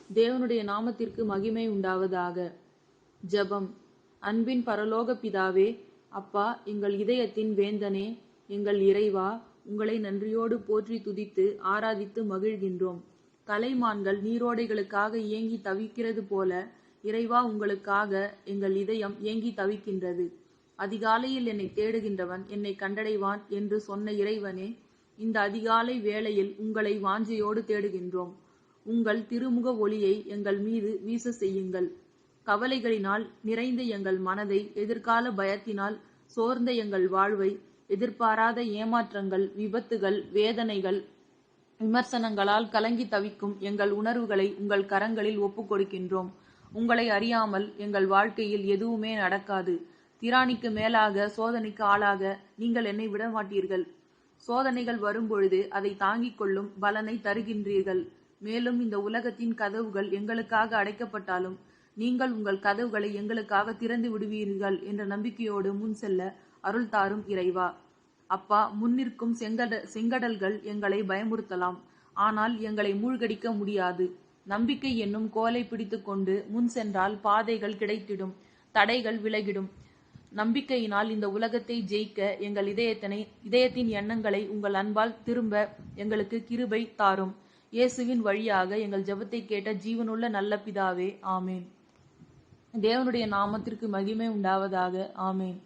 தேவனுடைய நாமத்திற்கு மகிமை உண்டாவதாக. ஜெபம். அன்பின் பரலோக பிதாவே, அப்பா, எங்கள் இதயத்தின் வேந்தனே, எங்கள் இறைவா, உங்களை நன்றியோடு போற்றி துதித்து ஆராதித்து மகிழ்கின்றோம். கலைமான்கள் நீரோடைகளுக்காக ஏங்கி தவிக்கிறது போல இறைவா, உங்களுக்காக எங்கள் இதயம் ஏங்கி தவிக்கின்றது. அதிகாலையில் என்னை தேடுகின்றவன் என்னை கண்டடைவான் என்று சொன்ன இறைவனே, இந்த அதிகாலை வேளையில் உங்களை வாஞ்சையோடு தேடுகின்றோம். உங்கள் திருமுக ஒளியை எங்கள் மீது வீச செய்யுங்கள். கவலைகளினால் நிறைந்த எங்கள் மனதை, எதிர்கால பயத்தினால் சோர்ந்த எங்கள் வாழ்வை, எதிர்பாராத ஏமாற்றங்கள், விபத்துகள், வேதனைகள், விமர்சனங்களால் கலங்கி தவிக்கும் எங்கள் உணர்வுகளை உங்கள் கரங்களில் ஒப்புக் கொடுக்கின்றோம். உங்களை அறியாமல் எங்கள் வாழ்க்கையில் எதுவுமே நடக்காது. திராணிக்கு மேலாக சோதனைக்கு ஆளாக நீங்கள் என்னை விடமாட்டீர்கள். சோதனைகள் வரும்பொழுது அதை தாங்கிக் கொள்ளும் பலனை தருகின்றீர்கள். மேலும் இந்த உலகத்தின் கதவுகள் எங்களுக்காக அடைக்கப்பட்டாலும் நீங்கள் உங்கள் கதவுகளை எங்களுக்காக திறந்து விடுவீர்கள் என்ற நம்பிக்கையோடு முன் செல்ல அருள் தாரும் இறைவா. அப்பா, முன்னிற்கும் செங்கடல்கள் எங்களை பயமுறுத்தலாம், ஆனால் எங்களை மூழ்கடிக்க முடியாது. நம்பிக்கை என்னும் கோலை பிடித்து கொண்டு முன் சென்றால் பாதைகள் கிடைத்திடும், தடைகள் விலகிடும். நம்பிக்கையினால் இந்த உலகத்தை ஜெயிக்க எங்கள் இதயத்தின் எண்ணங்களை உங்கள் அன்பால் திரும்ப எங்களுக்கு கிருபை தாரும். இயேசுவின் வழியாக எங்கள் ஜெபத்தை கேட்ட ஜீவனுள்ள நல்ல பிதாவே, ஆமேன். தேவனுடைய நாமத்திற்கு மகிமை உண்டாவதாக. ஆமேன்.